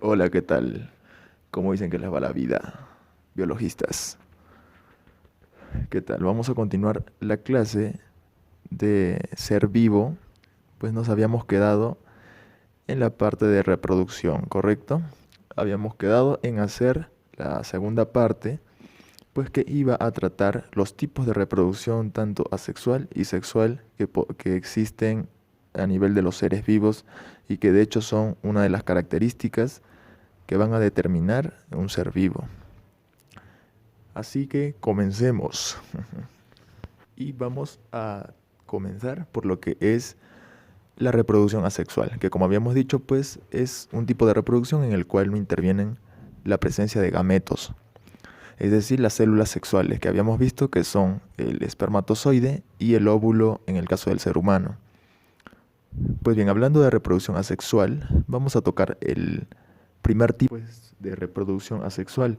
Hola, ¿qué tal? ¿Cómo dicen que les va la vida? Biologistas. ¿Qué tal? Vamos a continuar la clase de ser vivo. Pues nos habíamos quedado en la parte de reproducción, ¿correcto? Habíamos quedado en hacer la segunda parte, pues que iba a tratar los tipos de reproducción tanto asexual y sexual que existen a nivel de los seres vivos y que de hecho son una de las características que van a determinar un ser vivo. Así que comencemos. Y vamos a comenzar por lo que es la reproducción asexual, que como habíamos dicho, pues es un tipo de reproducción en el cual no intervienen la presencia de gametos, es decir, las células sexuales que habíamos visto que son el espermatozoide y el óvulo en el caso del ser humano. Pues bien, hablando de reproducción asexual, vamos a tocar el primer tipo de reproducción asexual,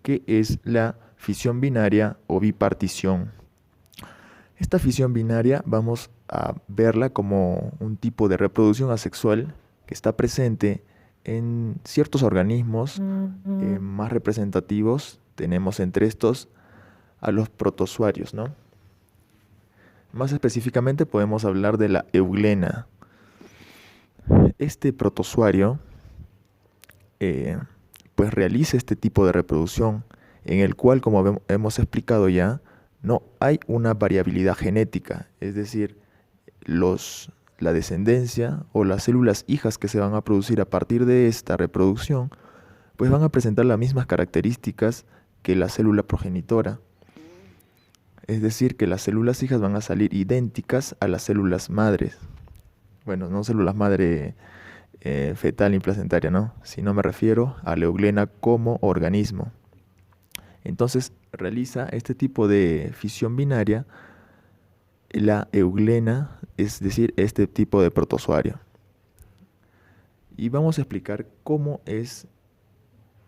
que es la fisión binaria o bipartición. Esta fisión binaria vamos a verla como un tipo de reproducción asexual que está presente en ciertos organismos más representativos. Tenemos entre estos a los protozoarios, ¿no? Más específicamente podemos hablar de la euglena. Este protozoario pues realiza este tipo de reproducción en el cual, como hemos explicado ya, no hay una variabilidad genética, es decir, la descendencia o las células hijas que se van a producir a partir de esta reproducción, pues van a presentar las mismas características que la célula progenitora. Es decir, que las células hijas van a salir idénticas a las células madres. Bueno, no células madre fetal implacentaria, ¿no? Sino me refiero a la euglena como organismo. Entonces realiza este tipo de fisión binaria la euglena, es decir, este tipo de protozoario. Y vamos a explicar cómo es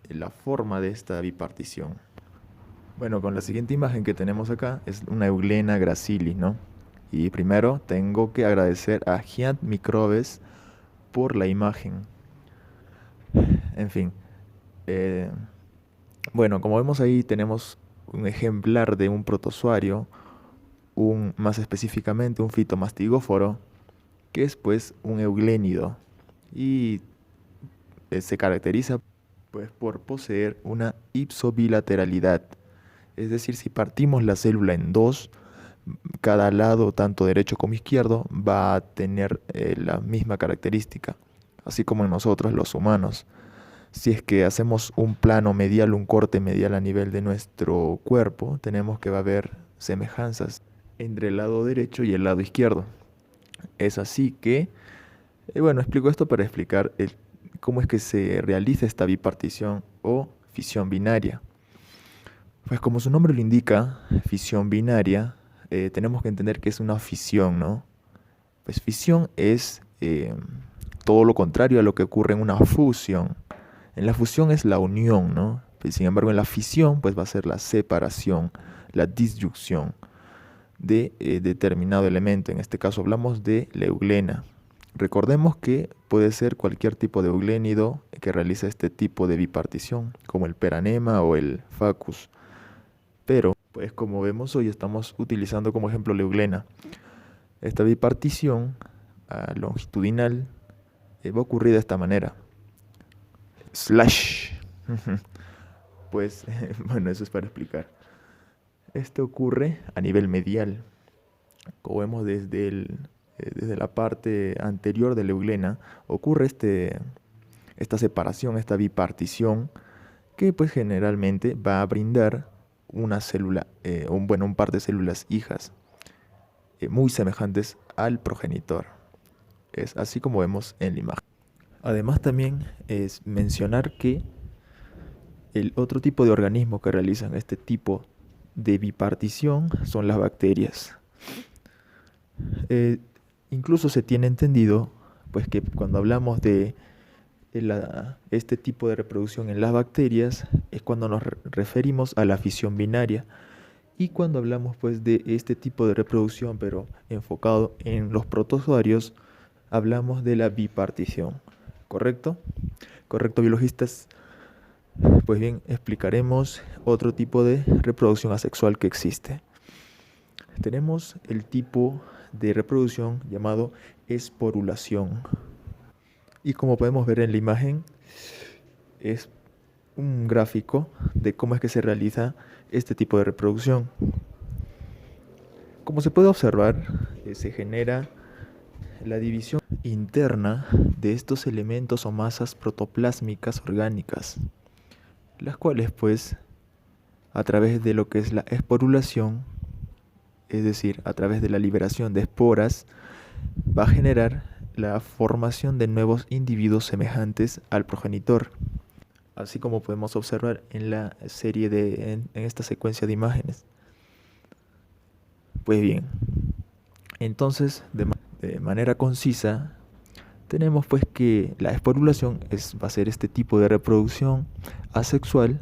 la forma de esta bipartición. Bueno, con la siguiente imagen que tenemos acá es una euglena gracilis, ¿no? Y primero tengo que agradecer a Giant Microbes por la imagen. En fin, eh, bueno, como vemos ahí tenemos un ejemplar de un protozoario, más específicamente un fitomastigóforo, que es pues un euglénido y se caracteriza pues por poseer una ipsobilateralidad. Es decir, si partimos la célula en dos, cada lado, tanto derecho como izquierdo, va a tener la misma característica, así como en nosotros los humanos. Si es que hacemos un plano medial, un corte medial a nivel de nuestro cuerpo, tenemos que va a haber semejanzas entre el lado derecho y el lado izquierdo. Es así que, bueno, explico esto para explicar cómo es que se realiza esta bipartición o fisión binaria. Pues como su nombre lo indica, fisión binaria, tenemos que entender que es una fisión, ¿no? Pues fisión es todo lo contrario a lo que ocurre en una fusión. En la fusión es la unión, ¿no? Pues, sin embargo, en la fisión pues va a ser la separación, la disyunción de determinado elemento. En este caso hablamos de la euglena. Recordemos que puede ser cualquier tipo de euglénido que realiza este tipo de bipartición, como el peranema o el facus. Pero, pues como vemos hoy estamos utilizando como ejemplo la euglena. Esta bipartición longitudinal va a ocurrir de esta manera. Slash. Pues, bueno, eso es para explicar. Esto ocurre a nivel medial. Como vemos desde la parte anterior de la euglena, ocurre esta separación, esta bipartición, que pues generalmente va a brindar una célula, un par de células hijas, muy semejantes al progenitor. Es así como vemos en la imagen. Además también es mencionar que el otro tipo de organismo que realizan este tipo de bipartición son las bacterias. Eh, Incluso se tiene entendido pues que cuando hablamos de este tipo de reproducción en las bacterias es cuando nos referimos a la fisión binaria, y cuando hablamos pues de este tipo de reproducción pero enfocado en los protozoarios hablamos de la bipartición, ¿correcto? Correcto, biologistas. Pues bien, explicaremos otro tipo de reproducción asexual que existe. Tenemos el tipo de reproducción llamado esporulación. Y como podemos ver en la imagen, es un gráfico de cómo es que se realiza este tipo de reproducción. Como se puede observar, se genera la división interna de estos elementos o masas protoplásmicas orgánicas, las cuales pues a través de lo que es la esporulación, es decir, a través de la liberación de esporas, va a generar la formación de nuevos individuos semejantes al progenitor, así como podemos observar en la serie en esta secuencia de imágenes. Pues bien, entonces de manera concisa tenemos pues que la esporulación va a ser este tipo de reproducción asexual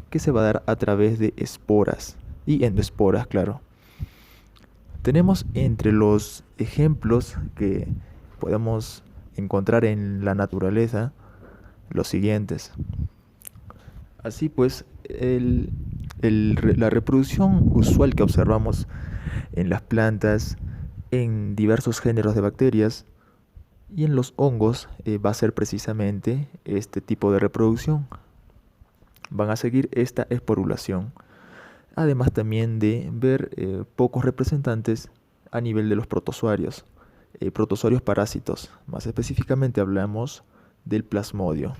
que se va a dar a través de esporas y endoesporas, claro. Tenemos entre los ejemplos que podemos encontrar en la naturaleza los siguientes. Así pues, la reproducción usual que observamos en las plantas, en diversos géneros de bacterias y en los hongos va a ser precisamente este tipo de reproducción. Van a seguir esta esporulación. Además también de ver pocos representantes a nivel de los protozoarios parásitos. Más específicamente hablamos del plasmodio,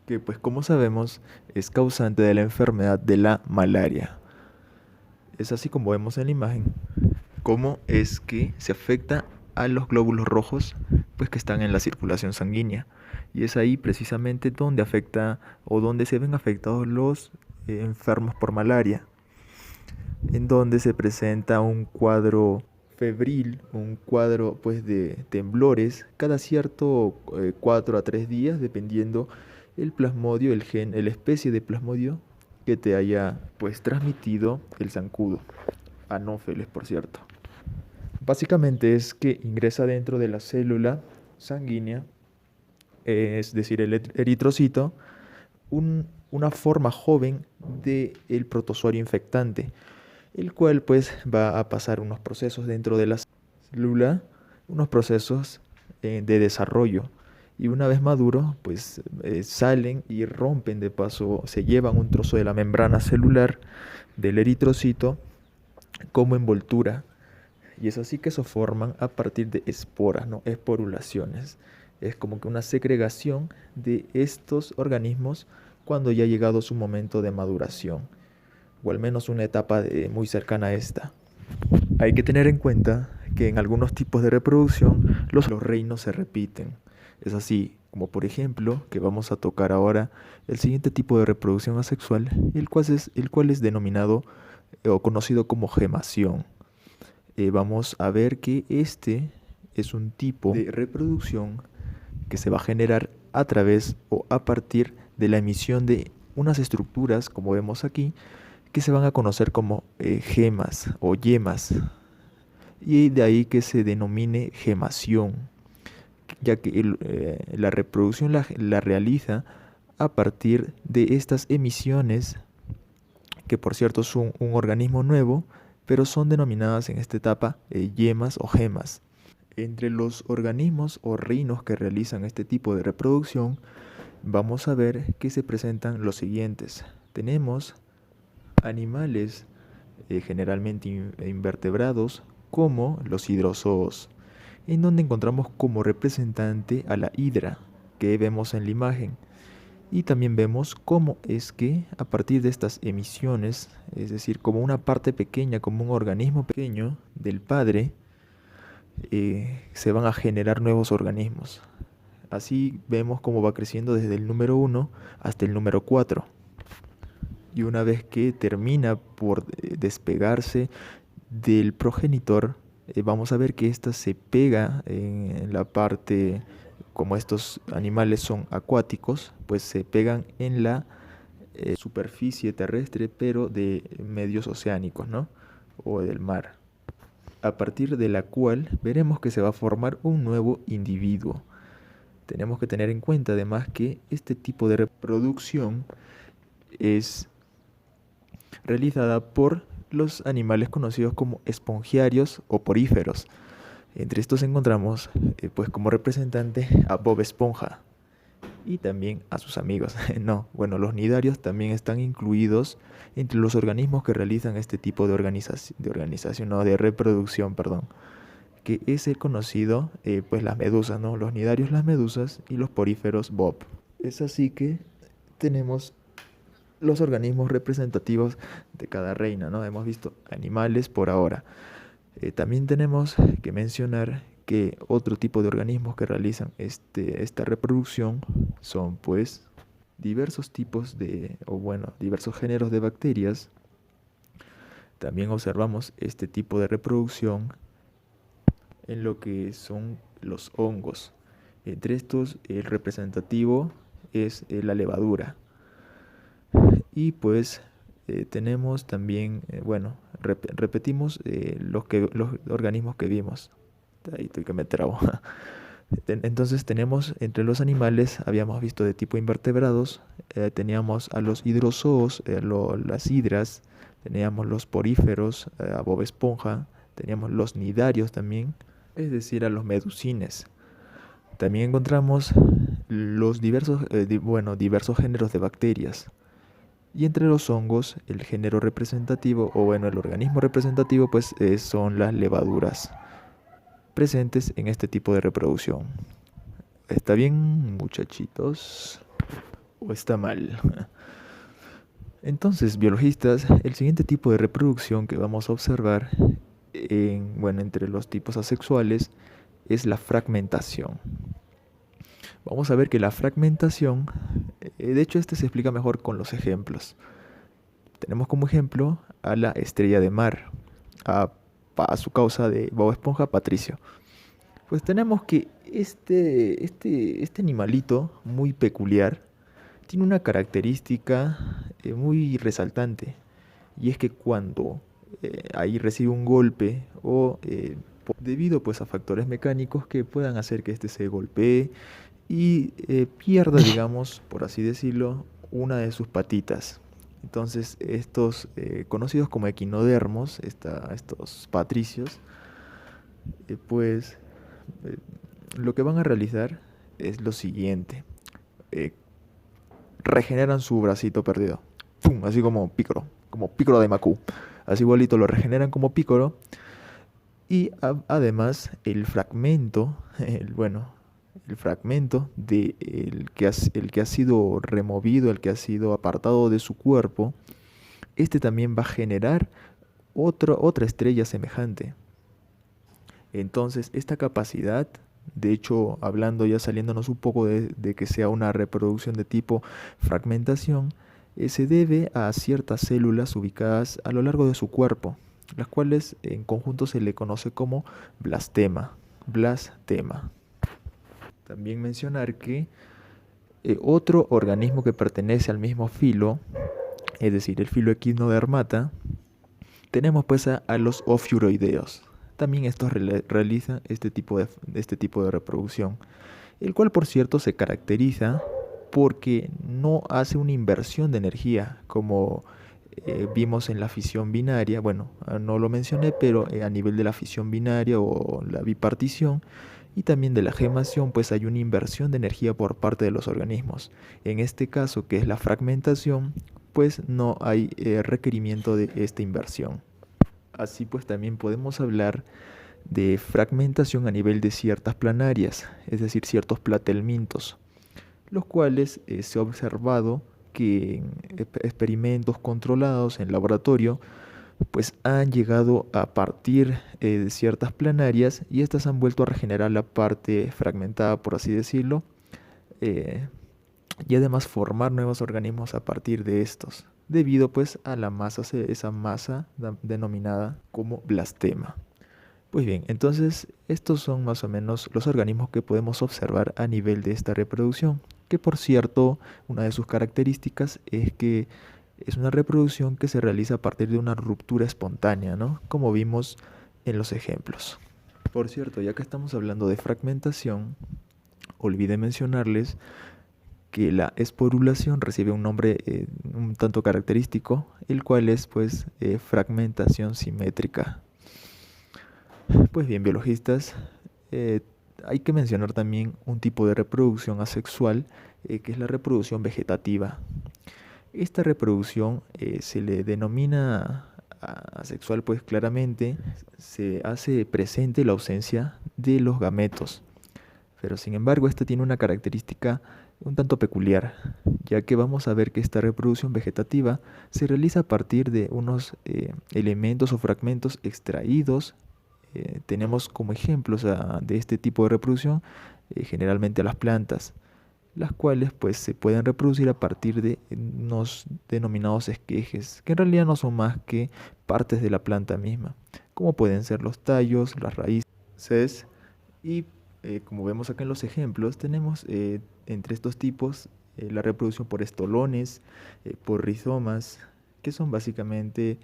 que pues como sabemos es causante de la enfermedad de la malaria. Es así como vemos en la imagen cómo es que se afecta a los glóbulos rojos pues que están en la circulación sanguínea, y es ahí precisamente donde afecta o donde se ven afectados los enfermos por malaria, en donde se presenta un cuadro febril, un cuadro pues de temblores cada cierto 4 a 3 días, dependiendo el plasmodio, el gen, la especie de plasmodio que te haya pues transmitido el zancudo. Anófeles, por cierto. Básicamente es que ingresa dentro de la célula sanguínea, es decir, el eritrocito, una forma joven del protozoario infectante, el cual pues va a pasar unos procesos dentro de la célula, unos procesos de desarrollo, y una vez maduro pues salen y rompen de paso, se llevan un trozo de la membrana celular del eritrocito como envoltura, y es así que se forman a partir de esporas, ¿no? Esporulaciones. Es como que una segregación de estos organismos cuando ya ha llegado su momento de maduración, o al menos una etapa muy cercana a esta. Hay que tener en cuenta que en algunos tipos de reproducción los reinos se repiten. Es así como por ejemplo que vamos a tocar ahora el siguiente tipo de reproducción asexual, el cual es denominado o conocido como gemación. Vamos a ver que este es un tipo de reproducción que se va a generar a través o a partir de la emisión de unas estructuras, como vemos aquí, que se van a conocer como gemas o yemas, y de ahí que se denomine gemación, ya que la reproducción la realiza a partir de estas emisiones, que por cierto son un organismo nuevo, pero son denominadas en esta etapa yemas o gemas. Entre los organismos o reinos que realizan este tipo de reproducción, vamos a ver que se presentan los siguientes. Tenemos animales generalmente invertebrados, como los hidrozoos, en donde encontramos como representante a la hidra que vemos en la imagen. Y también vemos cómo es que a partir de estas emisiones, es decir, como una parte pequeña, como un organismo pequeño del padre, se van a generar nuevos organismos. Así vemos cómo va creciendo desde el número 1 hasta el número 4. Y una vez que termina por despegarse del progenitor, vamos a ver que ésta se pega en la parte, como estos animales son acuáticos, pues se pegan en la superficie terrestre, pero de medios oceánicos, ¿no? O del mar. A partir de la cual veremos que se va a formar un nuevo individuo. tenemos que tener en cuenta además que este tipo de reproducción es realizada por los animales conocidos como espongiarios o poríferos. Entre estos encontramos pues como representante a Bob Esponja y también a sus amigos. No, bueno, los nidarios también están incluidos entre los organismos que realizan este tipo de organización, no, de reproducción, perdón, que es el conocido, pues las medusas, ¿no? Los nidarios, las medusas y los poríferos Bob. Es así que tenemos los organismos representativos de cada reina, ¿no? Hemos visto animales por ahora. También tenemos que mencionar que otro tipo de organismos que realizan esta reproducción son pues diversos tipos diversos géneros de bacterias. También observamos este tipo de reproducción en lo que son los hongos. Entre estos, el representativo es la levadura. Y pues tenemos también, repetimos los organismos que vimos. Ahí tuve que me trabo. Entonces tenemos entre los animales, habíamos visto de tipo invertebrados, teníamos a los hidrozoos, las hidras, teníamos los poríferos, a Bob Esponja, teníamos los nidarios también, es decir, a los medusines. También encontramos los diversos géneros de bacterias. Y entre los hongos, el género representativo, el organismo representativo, pues son las levaduras presentes en este tipo de reproducción. ¿Está bien, muchachitos? ¿O está mal? Entonces, biologistas, el siguiente tipo de reproducción que vamos a observar entre los tipos asexuales es la fragmentación. Vamos a ver que la fragmentación, de hecho se explica mejor con los ejemplos. Tenemos como ejemplo a la estrella de mar, a su causa de Bob Esponja, Patricio. Pues tenemos que este animalito muy peculiar tiene una característica muy resaltante, y es que cuando ahí recibe un golpe o debido pues a factores mecánicos que puedan hacer que se golpee y pierda, digamos, por así decirlo, una de sus patitas. Entonces estos conocidos como equinodermos, estos patricios, lo que van a realizar es lo siguiente. Regeneran su bracito perdido. ¡Pum! Así como Picoro de Maku. Así igualito lo regeneran como Picoro. Y además el fragmento, el fragmento de el que ha sido removido, el que ha sido apartado de su cuerpo, también va a generar otra estrella semejante. Entonces, esta capacidad, de hecho, hablando ya saliéndonos un poco de que sea una reproducción de tipo fragmentación, se debe a ciertas células ubicadas a lo largo de su cuerpo, las cuales en conjunto se le conoce como blastema. También mencionar que otro organismo que pertenece al mismo filo, es decir, el filo Echinodermata, tenemos pues a los ofiuroideos. También estos realizan este tipo de reproducción, el cual por cierto se caracteriza porque no hace una inversión de energía como vimos en la fisión binaria. Bueno, no lo mencioné, pero a nivel de la fisión binaria o la bipartición y también de la gemación, pues hay una inversión de energía por parte de los organismos. En este caso, que es la fragmentación, pues no hay requerimiento de esta inversión. Así pues también podemos hablar de fragmentación a nivel de ciertas planarias, es decir, ciertos platelmintos, los cuales se ha observado que en experimentos controlados en laboratorio pues han llegado a partir de ciertas planarias y estas han vuelto a regenerar la parte fragmentada, por así decirlo, y además formar nuevos organismos a partir de estos, debido pues a esa masa denominada como blastema. Pues bien, entonces estos son más o menos los organismos que podemos observar a nivel de esta reproducción, que por cierto, una de sus características es que es una reproducción que se realiza a partir de una ruptura espontánea, ¿no? Como vimos en los ejemplos. Por cierto, ya que estamos hablando de fragmentación, olvidé mencionarles que la esporulación recibe un nombre un tanto característico, el cual es pues fragmentación simétrica. Pues bien, biologistas, eh, hay que mencionar también un tipo de reproducción asexual, que es la reproducción vegetativa. Esta reproducción se le denomina asexual, pues claramente se hace presente la ausencia de los gametos. Pero sin embargo, esta tiene una característica un tanto peculiar, ya que vamos a ver que esta reproducción vegetativa se realiza a partir de unos elementos o fragmentos extraídos. Tenemos como ejemplos de este tipo de reproducción generalmente a las plantas, las cuales pues se pueden reproducir a partir de unos denominados esquejes, que en realidad no son más que partes de la planta misma, como pueden ser los tallos, las raíces y como vemos acá en los ejemplos, tenemos entre estos tipos la reproducción por estolones, por rizomas, que son básicamente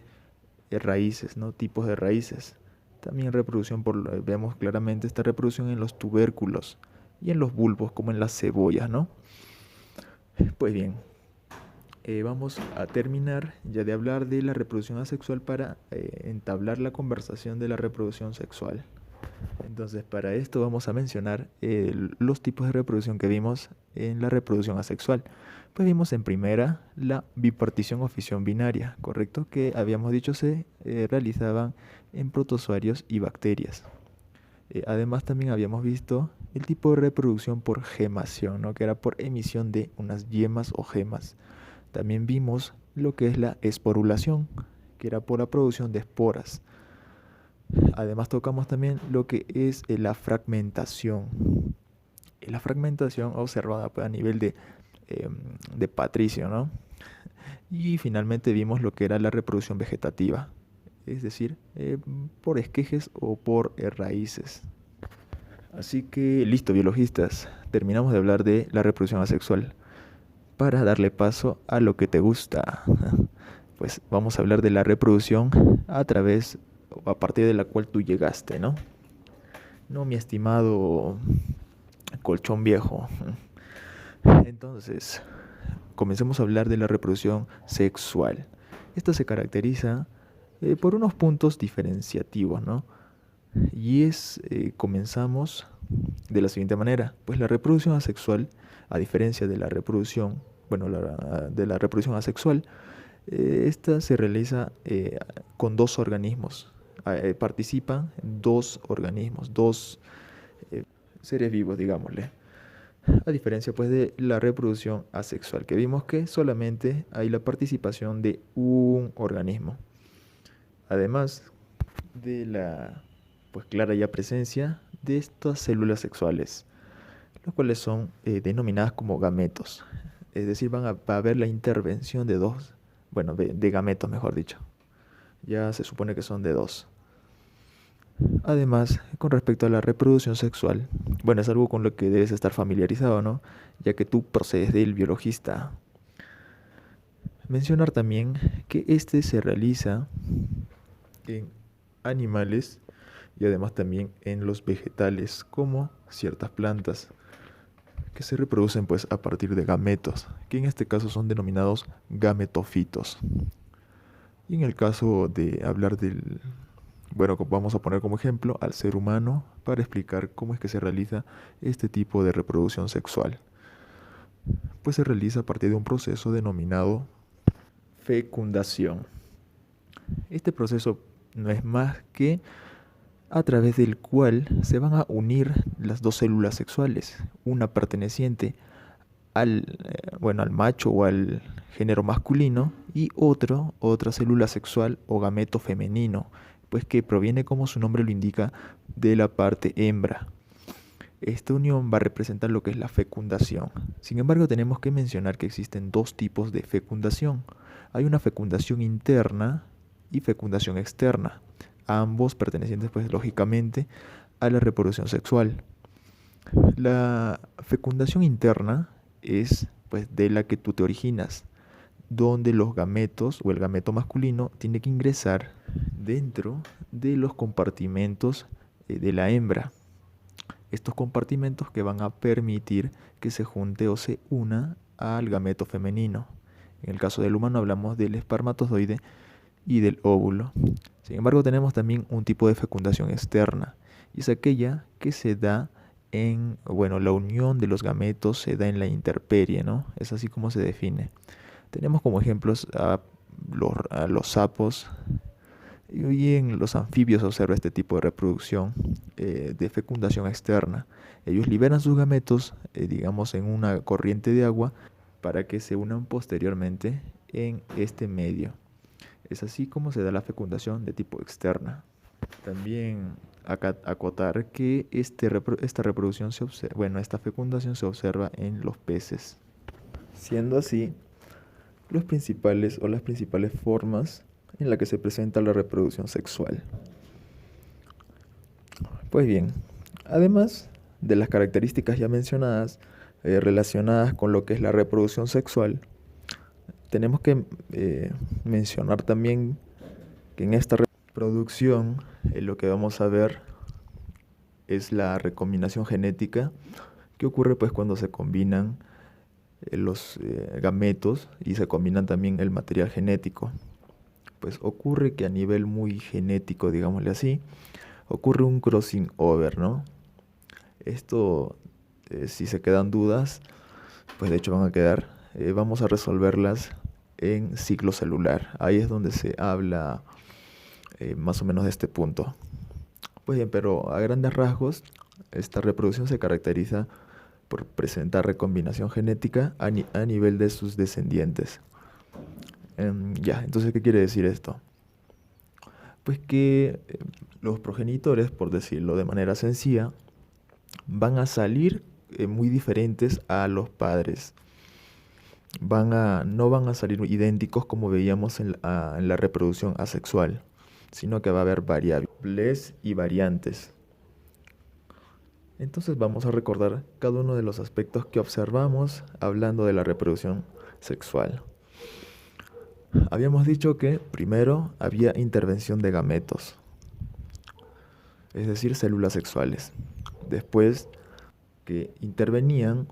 raíces, ¿no? Tipos de raíces. También reproducción vemos claramente esta reproducción en los tubérculos y en los bulbos, como en las cebollas, ¿no? Pues bien, vamos a terminar ya de hablar de la reproducción asexual para entablar la conversación de la reproducción sexual. Entonces, para esto vamos a mencionar los tipos de reproducción que vimos en la reproducción asexual. Pues vimos en primera la bipartición o fisión binaria, ¿correcto? Que habíamos dicho se realizaban en protozoarios y bacterias. Además, también habíamos visto el tipo de reproducción por gemación, ¿no? Que era por emisión de unas yemas o gemas. También vimos lo que es la esporulación, que era por la producción de esporas. Además tocamos también lo que es la fragmentación. La fragmentación observada pues, a nivel de Patricio, ¿no? Y finalmente vimos lo que era la reproducción vegetativa, es decir, por esquejes o por raíces. Así que listo, biologistas, terminamos de hablar de la reproducción asexual. Para darle paso a lo que te gusta, pues vamos a hablar de la reproducción a través o a partir de la cual tú llegaste, ¿no? No, mi estimado colchón viejo. Entonces, comencemos a hablar de la reproducción sexual. Esta se caracteriza por unos puntos diferenciativos, ¿no? Y comenzamos de la siguiente manera. Pues la reproducción asexual, a diferencia de la reproducción, de la reproducción asexual, esta se realiza con dos organismos. Participan dos organismos, dos seres vivos, digámosle. A diferencia pues de la reproducción asexual, que vimos que solamente hay la participación de un organismo. Además de la pues clara ya presencia de estas células sexuales, las cuales son denominadas como gametos. Es decir, va a haber la intervención de dos, de gametos mejor dicho. Ya se supone que son de dos. Además, con respecto a la reproducción sexual, es algo con lo que debes estar familiarizado, ¿no? Ya que tú procedes del biologista. Mencionar también que este se realiza en animales y además también en los vegetales, como ciertas plantas que se reproducen pues a partir de gametos, que en este caso son denominados gametofitos. Y en el caso de hablar vamos a poner como ejemplo al ser humano para explicar cómo es que se realiza este tipo de reproducción sexual. Pues se realiza a partir de un proceso denominado fecundación. Este proceso no es más que a través del cual se van a unir las dos células sexuales, una perteneciente al macho o al género masculino y otra célula sexual o gameto femenino, pues que proviene, como su nombre lo indica, de la parte hembra. Esta unión va a representar lo que es la fecundación. Sin embargo, tenemos que mencionar que existen dos tipos de fecundación. Hay una fecundación interna y fecundación externa, ambos pertenecientes, pues, lógicamente, a la reproducción sexual. La fecundación interna es, pues, de la que tú te originas, donde los gametos o el gameto masculino tiene que ingresar dentro de los compartimentos de la hembra. estos compartimentos que van a permitir que se junte o se una al gameto femenino. En el caso del humano hablamos del espermatozoide y del óvulo. Sin embargo, tenemos también un tipo de fecundación externa, y es aquella que se da la unión de los gametos se da en la intemperie, ¿no? Es así como se define. Tenemos como ejemplos a los sapos, y en los anfibios se observa este tipo de reproducción de fecundación externa. Ellos liberan sus gametos, digamos, en una corriente de agua para que se unan posteriormente en este medio. Es así como se da la fecundación de tipo externa. También acotar que esta reproducción esta fecundación se observa en los peces. Siendo así, las principales formas en las que se presenta la reproducción sexual. Pues bien, además de las características ya mencionadas relacionadas con lo que es la reproducción sexual, tenemos que mencionar también que en esta reproducción lo que vamos a ver es la recombinación genética que ocurre pues cuando se combinan los gametos y se combinan también el material genético. Pues ocurre que a nivel muy genético, digámosle así, ocurre un crossing over, ¿no? Esto, si se quedan dudas, pues de hecho van a quedar, vamos a resolverlas en ciclo celular. Ahí es donde se habla más o menos de este punto. Pues bien, pero a grandes rasgos, esta reproducción se caracteriza por presentar recombinación genética a nivel de sus descendientes. Entonces, ¿qué quiere decir esto? Pues que los progenitores, por decirlo de manera sencilla, van a salir muy diferentes a los padres. No van a salir idénticos como veíamos en la reproducción asexual, sino que va a haber variables y variantes. Entonces vamos a recordar cada uno de los aspectos que observamos hablando de la reproducción sexual. Habíamos dicho que primero había intervención de gametos, es decir, células sexuales. Después que intervenían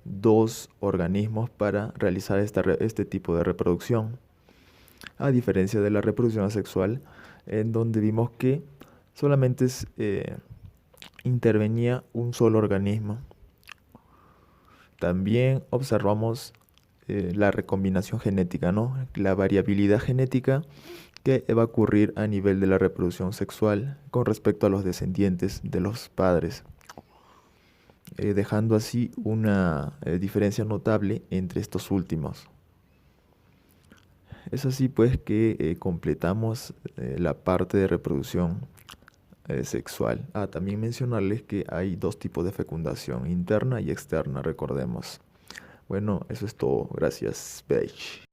dos organismos para realizar este tipo de reproducción. A diferencia de la reproducción asexual, en donde vimos que solamente intervenía un solo organismo. También observamos la recombinación genética, ¿no? La variabilidad genética que va a ocurrir a nivel de la reproducción sexual con respecto a los descendientes de los padres, dejando así una diferencia notable entre estos últimos. Es así pues que completamos la parte de reproducción sexual. También mencionarles que hay dos tipos de fecundación, interna y externa, recordemos. Bueno, eso es todo. Gracias, Paige.